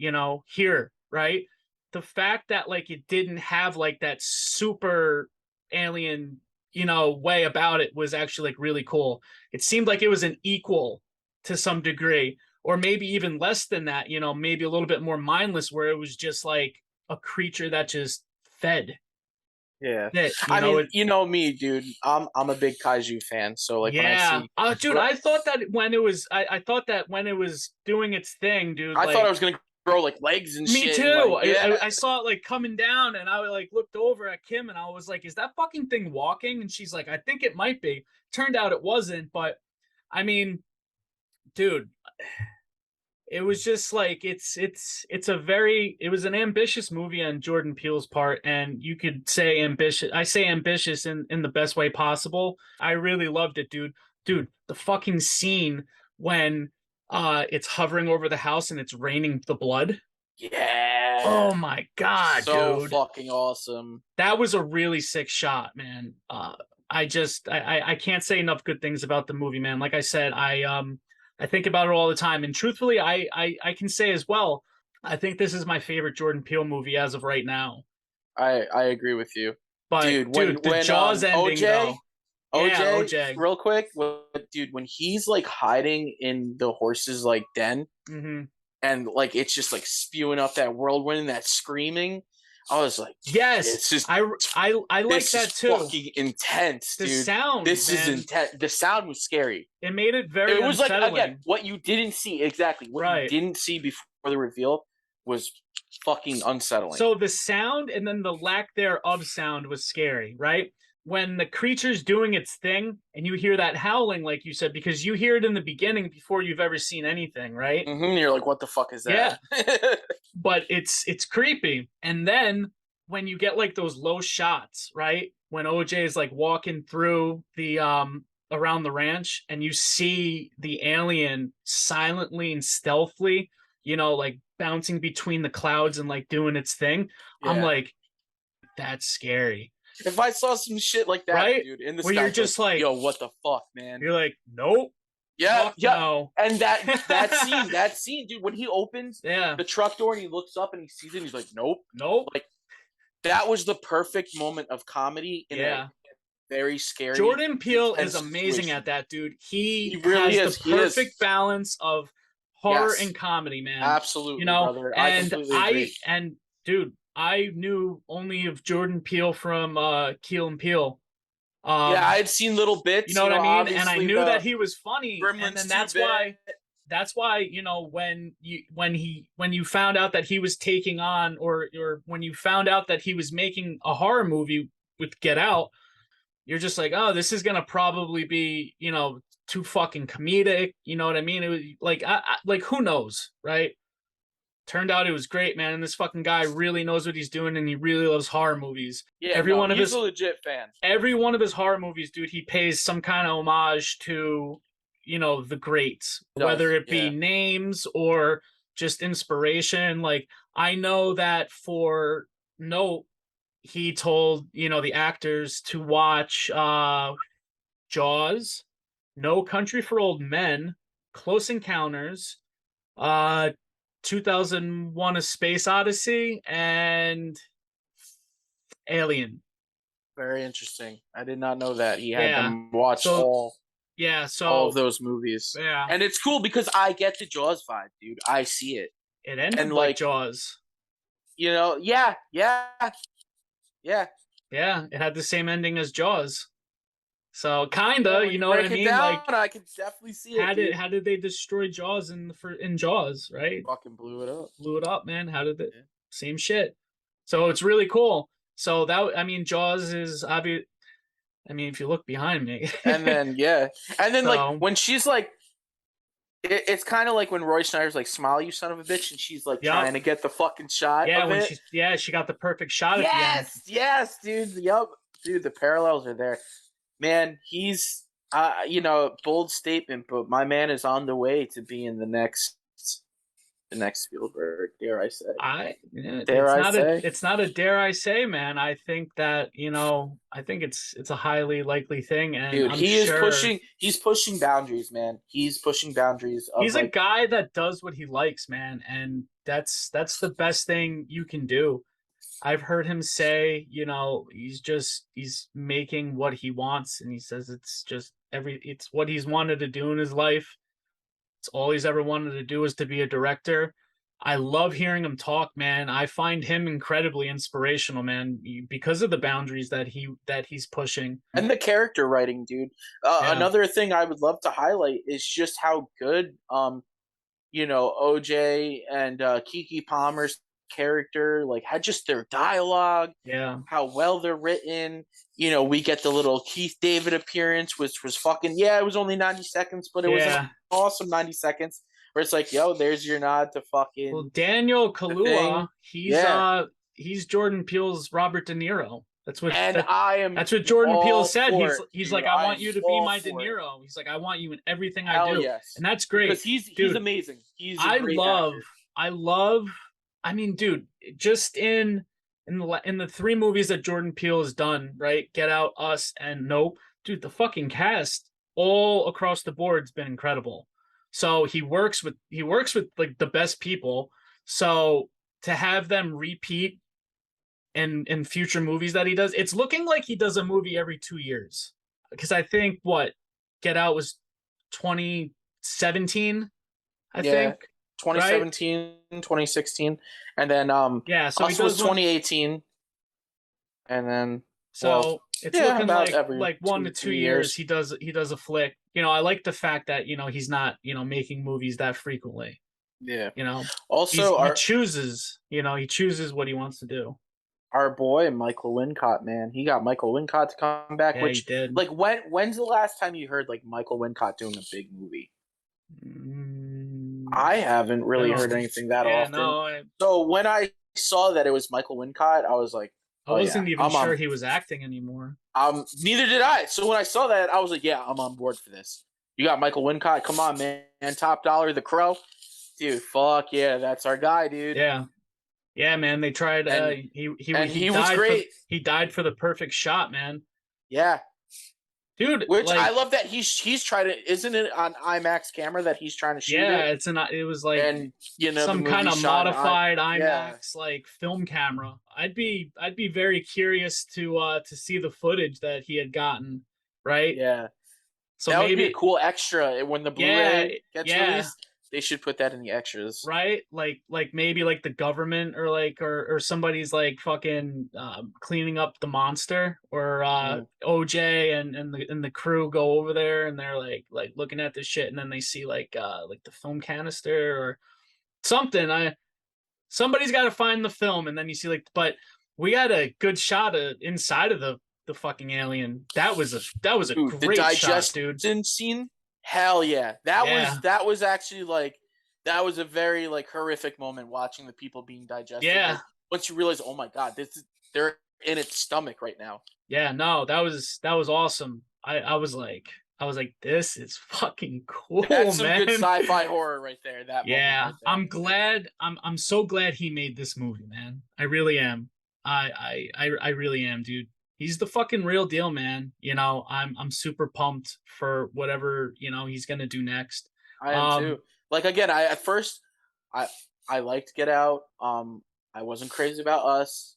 here, right? The fact that like it didn't have like that super alien way about it was actually like really cool. It seemed like it was an equal to some degree, or maybe even less than that, maybe a little bit more mindless, where it was just like a creature that just fed. Yeah. You know me, dude. I'm a big kaiju fan, so like when I see dude, I thought that when it was I thought that when it was doing its thing, dude, I thought I was gonna grow like legs and me shit. Me too. Like, I saw it like coming down, and I like looked over at Kim and I was like, is that fucking thing walking? And she's like, I think it might be. Turned out it wasn't, but I mean, dude, it was just like it was an ambitious movie on Jordan Peele's part, and you could say ambitious. I say ambitious in the best way possible. I really loved it, dude. Dude, the fucking scene when it's hovering over the house and it's raining the blood. Yeah. Oh my god, so dude. Fucking awesome. That was a really sick shot, man. I can't say enough good things about the movie, man. Like I said, I think about it all the time, and truthfully, I can say as well, I think this is my favorite Jordan Peele movie as of right now. I agree with you, but dude, the Jaws ending, though. OJ, real quick, dude, when he's like hiding in the horse's like den, mm-hmm. and like it's just like spewing up that whirlwind, that screaming, I was like, yes, it's just I like that too. Fucking intense, The dude. sound, This man, is intense. The sound was scary. it made it very It was unsettling. like, again, what you didn't see, exactly. What Right. you didn't see before the reveal was fucking unsettling. So the sound and then the lack thereof sound was scary, right? When the creature's doing its thing and you hear that howling, like you said, because you hear it in the beginning before you've ever seen anything, right? You're like, what the fuck is that? Yeah. But it's creepy. And then when you get like those low shots, right? When OJ is like walking through the around the ranch and you see the alien silently and stealthily, like bouncing between the clouds and like doing its thing. Yeah. I'm like, that's scary. If I saw some shit like that, right? Dude, in the where sky, you're just like, yo, what the fuck, man? You're like, nope. Yeah, yeah. No. And that scene, dude, when he opens the truck door and he looks up and he sees it, and he's like, nope. Like, that was the perfect moment of comedy in a very scary. Jordan Peele is amazing at that, dude. He really has the perfect balance of horror and comedy, man. Absolutely, brother. I completely agree. And dude, I knew only of Jordan Peele from Keel and Peele. I had seen little bits. You know what I mean? And I knew that he was funny. And then that's why, when you found out that he was taking on or when you found out that he was making a horror movie with Get Out, you're just like, oh, this is gonna probably be, too fucking comedic. You know what I mean? It was like, like who knows, right? Turned out it was great, man. And this fucking guy really knows what he's doing, and he really loves horror movies. Yeah, he's a legit fan. Every one of his horror movies, dude, he pays some kind of homage to, the greats, whether it be names or just inspiration. Like, I know that for Note, he told, the actors to watch Jaws, No Country for Old Men, Close Encounters, 2001: A Space Odyssey, and Alien. Very interesting. I did not know that he had them watch all of those movies. Yeah, and it's cool because I get the Jaws vibe, dude. I see it. It ended like Jaws. Yeah. It had the same ending as Jaws. So kinda, you know what I mean? Like, I can definitely see it. How did they destroy Jaws in Jaws? Right? Fucking blew it up. Blew it up, man. How did it? Yeah. Same shit. So it's really cool. So Jaws is obvious. I mean, if you look behind me. And then like when she's like, it's kind of like when Roy Schneider's like, "Smile, you son of a bitch," and she's like trying to get the fucking shot. Yeah, of it. She got the perfect shot at the end. Yes, dude. Yup, dude. The parallels are there. Man, he's bold statement, but my man is on the way to be in the next Spielberg. Dare I say? It's not a dare I say, man. I think that it's a highly likely thing, and dude, he's pushing boundaries, man. He's pushing boundaries. He's a guy that does what he likes, man, and that's the best thing you can do. I've heard him say, he's making what he wants, and he says it's what he's wanted to do in his life. It's all he's ever wanted to do is to be a director. I love hearing him talk, man. I find him incredibly inspirational, man, because of the boundaries that he's pushing. And the character writing, dude. Another thing I would love to highlight is just how good, OJ and Kiki Palmer's character had just their dialogue, how well they're written. We get the little Keith David appearance, which was fucking it was only 90 seconds, but it was an awesome 90 seconds where it's like, yo, there's your nod to fucking Daniel Kaluuya. He's Jordan Peele's Robert De Niro. That's what Jordan Peele said. He's like, I want you to be my De Niro. He's like, I want you in everything I do. Yes. And that's great. Because he's amazing. He's a great actor. I love I mean, dude, just in the three movies that Jordan Peele has done, right? Get Out, Us, and Nope. Dude, the fucking cast all across the board's been incredible. So he works with like the best people. So to have them repeat in future movies that he does, it's looking like he does a movie every 2 years. Because I think Get Out was 2017, I think. right? 2017, 2016, and then Yeah, so he Us was does one. 2018, and then well, So it's yeah, looking about every like 1 to 2 2 3 years years. he does a flick. I like the fact that he's not making movies that frequently. Yeah. You know, Also, he chooses. He chooses what he wants to do. our boy Michael Wincott, man, he got Michael Wincott to come back. Yeah, he Which, did. like, when's the last time you heard like Michael Wincott doing a big movie? I haven't really No. heard anything that Yeah, often. no, So when I saw that it was Michael Wincott, I was like, I oh yeah, wasn't even I'm sure on. he was acting anymore. Neither did I. So when I saw that, I was like, yeah, I'm on board for this. You got Michael Wincott, come on, man, top dollar, The Crow, dude. Fuck yeah, that's our guy, dude. Yeah, yeah, man. They tried. And He he was died for great. the perfect shot, man. Yeah. Dude, Which I like, love that he's trying to, isn't it on IMAX camera that he's trying to shoot yeah, it? it was like And the some kind movie of shot in modified yeah. IMAX like film camera. I'd be very curious to see the footage that he had gotten, right? Yeah. So That would be a maybe, cool extra when the yeah, Blu-ray gets yeah, released. They should put that in the extras. right? Like maybe like the government or or somebody's like fucking cleaning up the monster, or Mm. OJ and the crew go over there and they're like looking at this shit, and then they see like the film canister or something. Somebody's got to find the film, and then you see but we got a good shot of inside of the fucking alien. That was a Dude, the great shot, dude. digestion scene, hell yeah. That Yeah, was actually like that was a very like horrific moment watching the people being digested. yeah, Like once you realize, oh my god, they're in its stomach right now. yeah. No, that was awesome. I was like, this is fucking cool, That's some man. good sci-fi horror right there. That moment Yeah, right there. I'm so glad he made this movie, man. I really am. I really am, dude. He's the fucking real deal, man. I'm super pumped for whatever, he's gonna do next. I am Um, too. Like again, I at first I I liked Get Out. I wasn't crazy about Us.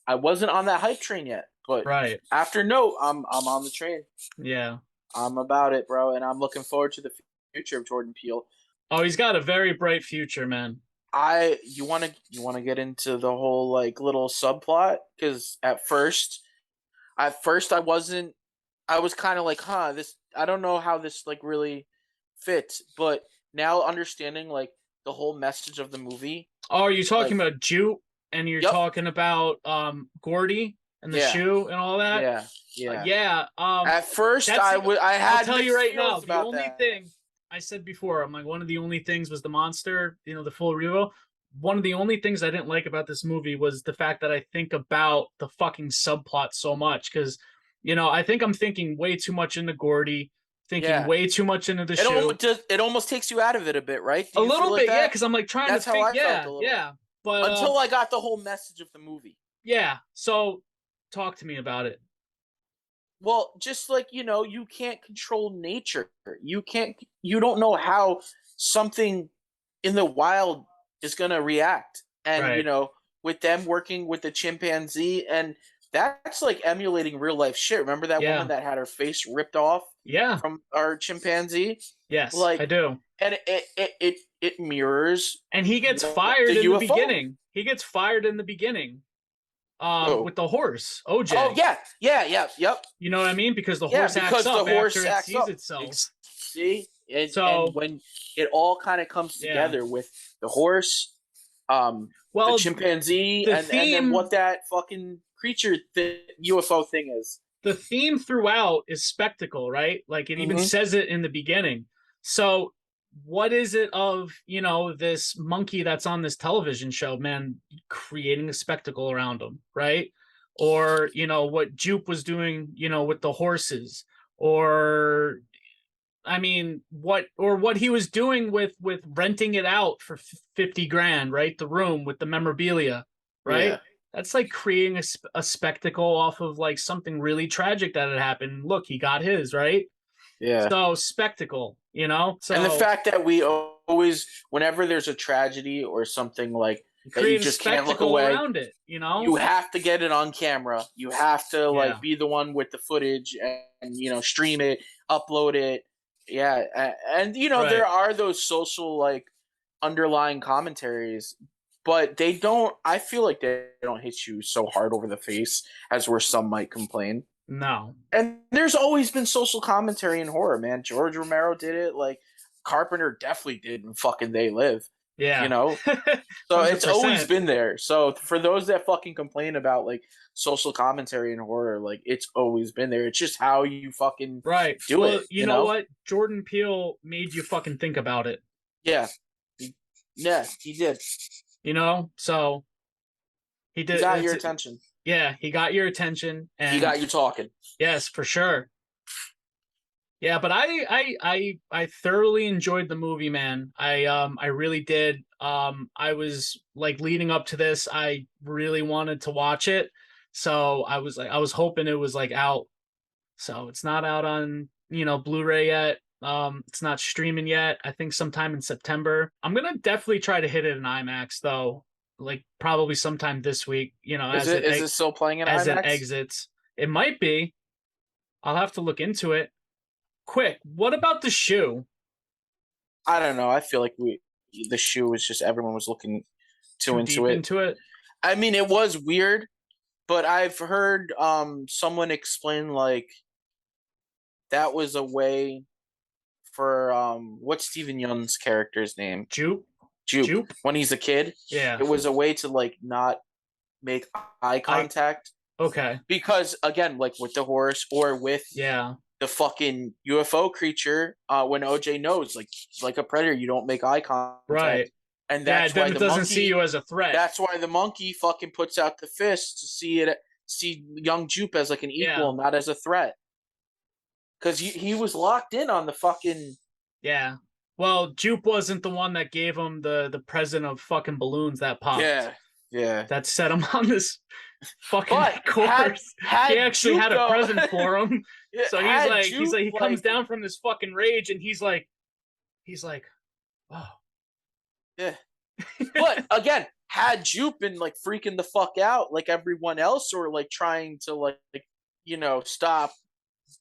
I wasn't on that hype train yet, but right. after Note, I'm on the train. Yeah. I'm about it, bro, and I'm looking forward to the future of Jordan Peele. Oh, he's got a very bright future, man. You want to get into the whole like little subplot because at first I was kind of like, huh, this I don't know how this like really fits, but now understanding like the whole message of the movie, Oh, are you talking like, about Jute, and you're yep, talking about Gordy and the yeah, shoe and all that? yeah, yeah. Yeah. At first, That's I I'll had tell you mixed right now, feelings the about only that. thing I said before, I'm like, one of the only things was the monster, the full reveal. One of the only things I didn't like about this movie was the fact that I think about the fucking subplot so much, because I think I'm thinking way too much into Gordy, thinking Yeah, way too much into the shoe. it almost takes you out of it a bit, right? Do A you feel little like bit, yeah, that? because I'm like trying to That's how think, I felt yeah, a little yeah. But until I got the whole message of the movie. yeah, so talk to me about it. Well, just like, you can't control nature. You don't know how something in the wild is going to react. And, Right. with them working with the chimpanzee, and that's like emulating real life shit. Remember that woman Yeah. that had her face ripped off Yeah. from our chimpanzee? Yes, I Like, do. and it mirrors And he gets the fired in the UFO. beginning. He gets fired in the beginning. Oh, With the horse, oh OJ. yeah, yeah, yeah, yep. You know what I mean? Because the Yeah, horse acts because the up after horse it acts sees up. itself. See, and So when it all kind of comes yeah. together with the horse, the Well, chimpanzee, the and then theme what that fucking creature UFO thing is. the theme throughout is spectacle, right? Like it even Mm-hmm. says it in the beginning. So what is it of, this monkey that's on this television show, man, creating a spectacle around him, right? Or, what Jupe was doing, with the horses, or I mean, what he was doing with renting it out for 50 grand, right? The room with the memorabilia, right? Yeah, That's like creating a spectacle off of like something really tragic that had happened. Look, he got his, right? yeah. So spectacle, And the so fact that we always, whenever there's a tragedy or something like that, you create a just can't look spectacle away. around it. You have to get it on camera. You have to Yeah. like be the one with the footage and stream it, upload it. Yeah, and Right. there are those social like underlying commentaries, but they don't. I feel like they don't hit you so hard over the face as where some might complain. No. And there's always been social commentary in horror, man. George Romero did it. Like Carpenter definitely did in fucking They Live. Yeah. You know, so it's always been there. So for those that fucking complain about like social commentary in horror, like it's always been there. It's just how you fucking do it. You know what? Jordan Peele made you fucking think about it. Yeah. Yeah, he did. You know, so he did. He got your attention. Yeah, he got your attention, and he got you talking. Yes, for sure. Yeah, but I thoroughly enjoyed the movie, man. I really did. I was like leading up to this, I really wanted to watch it. So I was hoping it was like out. So it's not out on, Blu-ray yet. It's not streaming yet. I think sometime in September. I'm gonna definitely try to hit it in IMAX though. Like probably sometime this week, is it still playing in as IMAX? it exits. It might be. I'll have to look into it. Quick, what about the shoe? I don't know. I feel like the shoe was just everyone was looking too into it. I mean, it was weird, but I've heard someone explain like that was a way for what's Stephen Yeun's character's name? Jupe. When he's a kid. Yeah. It was a way to like not make eye contact. Okay. Because again, like with the horse or with the fucking UFO creature, when OJ knows, like a predator, you don't make eye contact. Right. And that's why it doesn't see you as a threat. That's why the monkey fucking puts out the fist to see young Jupe as like an equal, not as a threat. Because he was locked in on the fucking. Yeah. Well, Jupe wasn't the one that gave him the present of fucking balloons that popped. Yeah. That set him on this fucking course. He actually had a present for him. So he comes down from this fucking rage and he's like, oh. Yeah. But again, had Jupe been like freaking the fuck out like everyone else, or like trying to like stop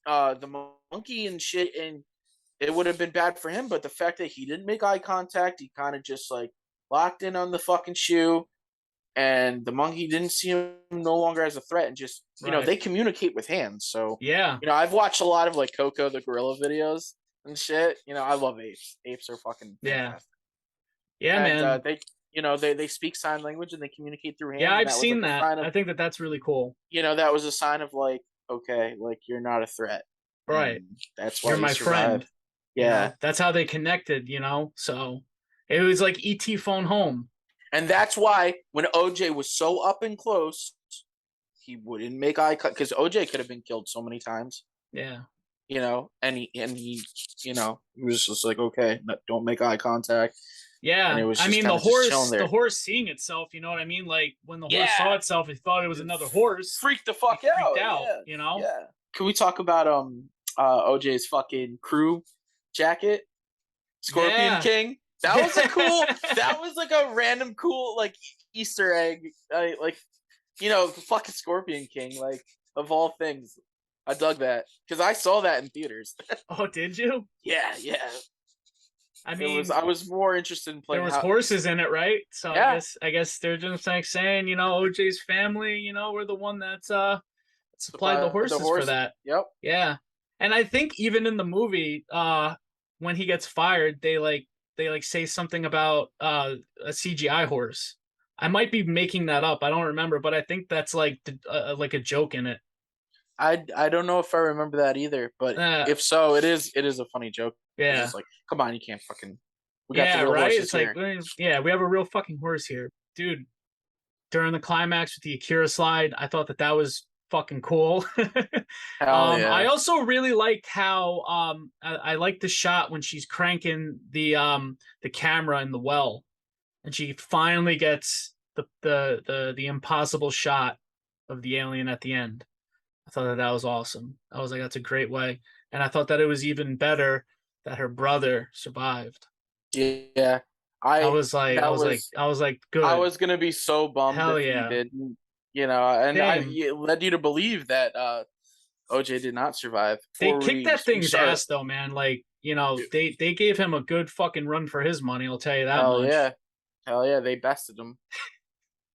the monkey and shit, and it would have been bad for him. But the fact that he didn't make eye contact, he kind of just like locked in on the fucking shoe, and the monkey didn't see him no longer as a threat, and just they communicate with hands. So I've watched a lot of like Coco the gorilla videos and shit. I love apes. Apes are fucking fantastic. Yeah, and, man. They speak sign language and they communicate through hands. Yeah, I've seen that. I think that's really cool. That was a sign of like, okay, like you're not a threat. Right. And that's why you're my friend. Yeah. That's how they connected, So it was like E.T. phone home. And that's why when OJ was so up and close, he wouldn't make eye contact, because OJ could have been killed so many times. Yeah. And he he was just like, okay, don't make eye contact. Yeah, I mean the horse seeing itself, you know what I mean? Like when the horse saw itself, it thought it was another horse. Freaked the fuck out. Yeah. Can we talk about OJ's fucking crew jacket? Scorpion King. That was a cool. That was like a random cool like Easter egg. Fucking Scorpion King, like of all things. I dug that because I saw that in theaters. Oh, did you? Yeah. I mean, I was more interested in playing. There was horses in it, right? So I guess they're just like saying, OJ's family, we're the one that's supplied the horses for that. Yep. Yeah, and I think even in the movie, when he gets fired, they say something about a CGI horse. I might be making that up. I don't remember, but I think that's like a joke in it. I don't know if I remember that either, but if so, it is a funny joke. Yeah, it's like, come on, you can't fucking. We got the real horses here. Like, we have a real fucking horse here, dude. During the climax with the Akira slide, I thought that was fucking cool. Hell yeah. I also really liked how I like the shot when she's cranking the camera in the well, and she finally gets the impossible shot of the alien at the end. I thought that was awesome. I was like, that's a great way. And I thought that it was even better that her brother survived. Yeah. I was like, good. I was gonna be so bummed if he didn't, and it led you to believe that OJ did not survive. They kicked that thing's ass though, man. Like, they gave him a good fucking run for his money, I'll tell you that much. Hell yeah, they bested him.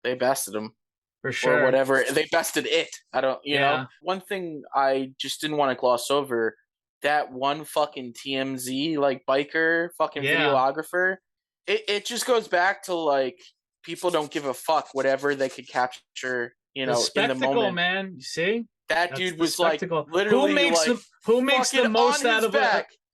They bested him. For sure. Or whatever. They bested it. I don't, know. One thing I just didn't want to gloss over, that one fucking TMZ, like, biker fucking videographer, it just goes back to, like, people don't give a fuck whatever they could capture, in the moment. Man. You see? That dude was spectacle. Like literally who makes the most out of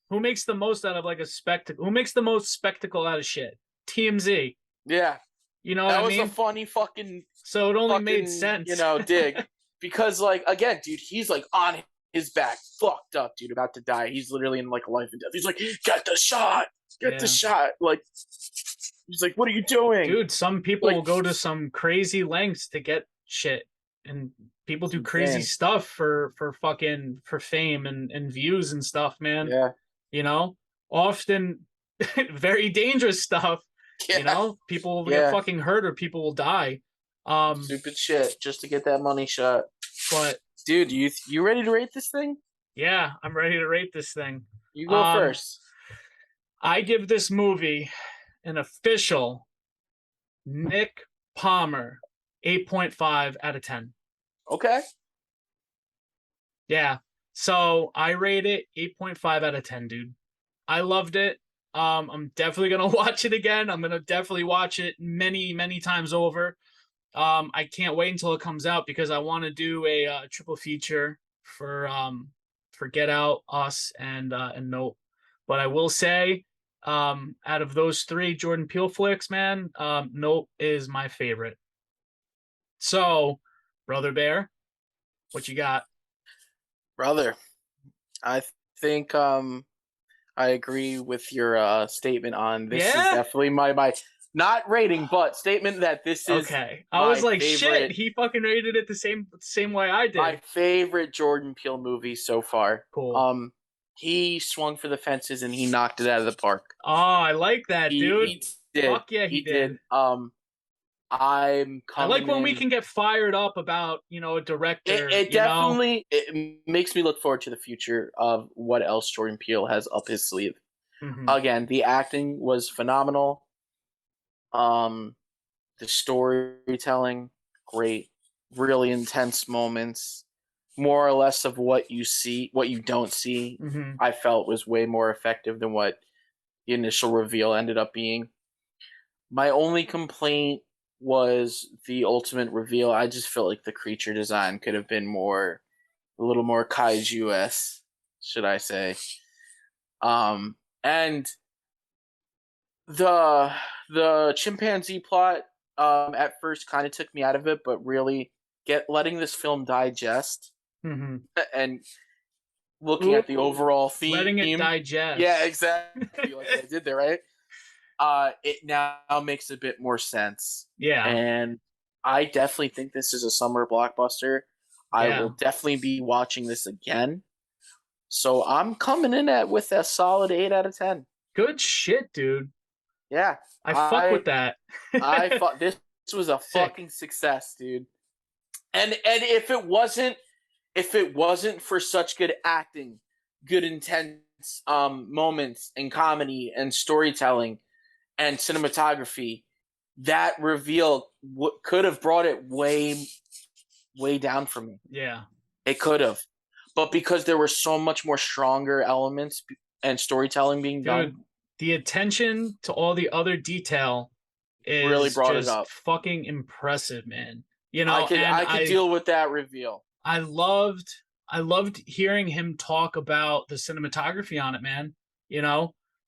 who makes the most out of like a spectacle? Who makes the most spectacle out of shit? TMZ. Yeah. You know what I mean? That was a funny fucking. So it only made sense. Dig. Because, like, again, dude, he's like on his back, fucked up, dude, about to die. He's literally in like life and death. He's like, get the shot. Get the shot. Like, he's like, what are you doing? Dude, some people will go to some crazy lengths to get shit. And people do crazy stuff for fame and views and stuff, man. Yeah. Often very dangerous stuff. Yeah. People will get fucking hurt or people will die. Stupid shit just to get that money shot. But dude, you ready to rate this thing? Yeah, I'm ready to rate this thing. You go first. I give this movie an official Nick Palmer 8.5 out of 10. Okay. Yeah. So I rate it 8.5 out of 10, dude. I loved it. I'm definitely gonna watch it again. I'm gonna definitely watch it many, many times over. I can't wait until it comes out because I want to do a triple feature for Get Out, Us, and Nope. But I will say, out of those three Jordan Peele flicks, man, Nope is my favorite. So, Brother Bear, what you got? Brother, I think I agree with your statement on this is definitely my not rating, but statement that this is okay. I was like, shit, he fucking rated it the same way I did. My favorite Jordan Peele movie so far. Cool. He swung for the fences and he knocked it out of the park. Oh, I like that, dude. He did. Fuck yeah, he did. I like when we can get fired up about, a director. It definitely it makes me look forward to the future of what else Jordan Peele has up his sleeve. Mm-hmm. Again, the acting was phenomenal. The storytelling, great. Really intense moments. More or less of what you don't see, I felt was way more effective than what the initial reveal ended up being. My only complaint was the ultimate reveal. I just felt like the creature design could have been a little more kaiju-esque, should I say. And the chimpanzee plot at first kind of took me out of it, but really letting this film digest and looking at the overall theme. Letting it digest. Yeah, exactly. Like I did there, right? It now makes a bit more sense. Yeah. And I definitely think this is a summer blockbuster. I will definitely be watching this again. So I'm coming in with a solid 8 out of 10. Good shit, dude. Yeah. I fuck with that. I thought this was a fucking success, dude. And if it wasn't for such good acting, good intense moments and comedy and storytelling and cinematography, that reveal could have brought it way down for me. Yeah. It could have. But because there were so much more stronger elements and storytelling being done. The attention to all the other detail is really brought it up. Fucking impressive, man. I could deal with that reveal. I loved hearing him talk about the cinematography on it, man.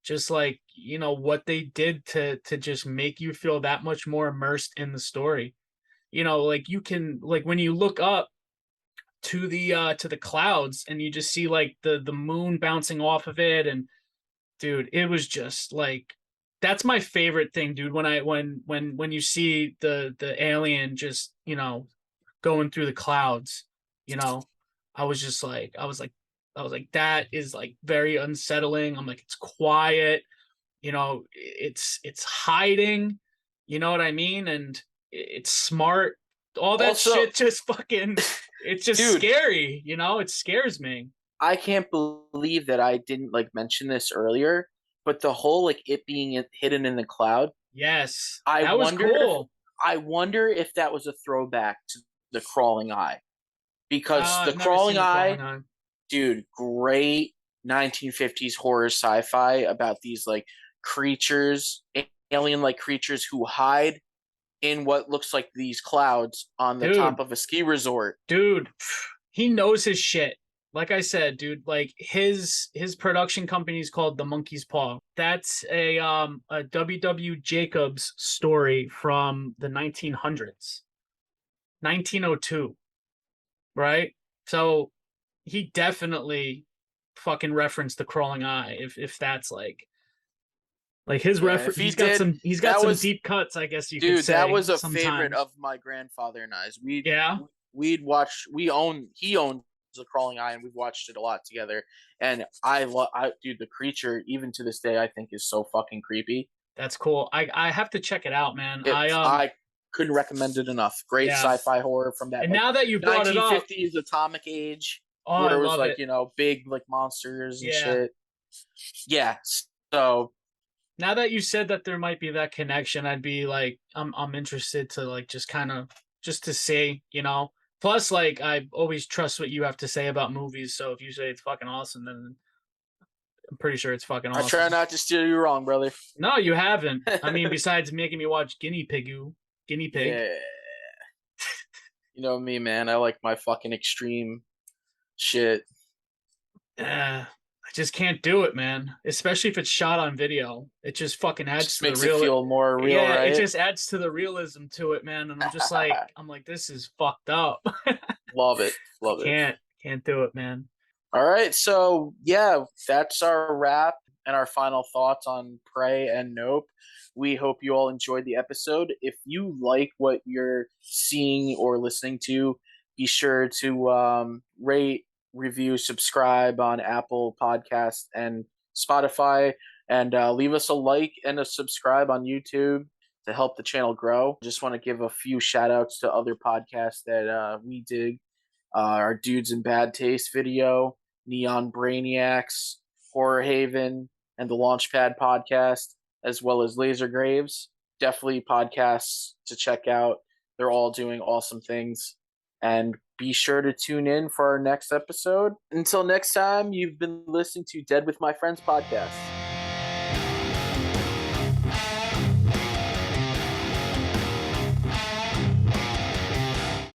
Just like, what they did to just make you feel that much more immersed in the story. Like you can, like when you look up to the clouds and you just see like the moon bouncing off of it, and dude, it was just like, that's my favorite thing, dude. When you see the alien just, going through the clouds, I was like, that is like very unsettling. I'm like, it's quiet, it's hiding, you know what I mean? And it's smart. all that Also- shit just fucking, it's just Dude. scary, you know? It scares me. I can't believe that I didn't like mention this earlier, but the whole like it being hidden in the cloud. Yes, I that was wonder if cool. I wonder if that was a throwback to the crawling eye, because the I've never crawling seen the eye, crawling eye. dude, great 1950s horror sci-fi about these like creatures, alien-like creatures who hide in what looks like these clouds on the Dude. top of a ski resort. Dude, he knows his shit. Like I said, dude, like his production company is called The Monkey's Paw. That's a W. Jacobs story from the 1900s. 1902, right? So he definitely fucking referenced the crawling eye if that's like his Yeah, reference. if he He's got did, some that was deep cuts, I guess you could dude. say. That was a favorite sometimes. of my grandfather and I's. Yeah, We'd watch. He owns the crawling eye, and we've watched it a lot together. And dude, the creature even to this day I think is so fucking creepy. that's cool. I have to check it out, man. I couldn't recommend it enough. Great Yeah. sci-fi horror from that And like now that you brought it up, 1950s atomic age, oh, where I there was love like it. big like monsters and Yeah. shit. Yeah. So Now that you said that there might be that connection, I'd be like, I'm interested to like just kind of just to see, you know. Plus, like I always trust what you have to say about movies. So if you say it's fucking awesome, then I'm pretty sure it's fucking I awesome. try not to steer you wrong, brother. No, you haven't. I mean, besides making me watch Guinea Pig. Yeah. You know me, man. I like my fucking extreme shit. I just can't do it, man. Especially if it's shot on video. It just fucking adds Just to the makes real. it feel more real, Yeah, right? it just adds to the realism to it, man. And I'm just like, this is fucked up. Love it. Love it. Can't do it, man. All right, so yeah, that's our wrap and our final thoughts on Prey and Nope. We hope you all enjoyed the episode. If you like what you're seeing or listening to, be sure to rate, review, subscribe on Apple Podcast and Spotify, and leave us a like and a subscribe on YouTube to help the channel grow. Just want to give a few shout outs to other podcasts that we dig. Our Dudes in Bad Taste video, Neon Brainiacs, Horror Haven, and the Launchpad podcast, as well as Laser Graves. Definitely podcasts to check out. They're all doing awesome things. And be sure to tune in for our next episode. Until next time, you've been listening to Dead with My Friends podcast.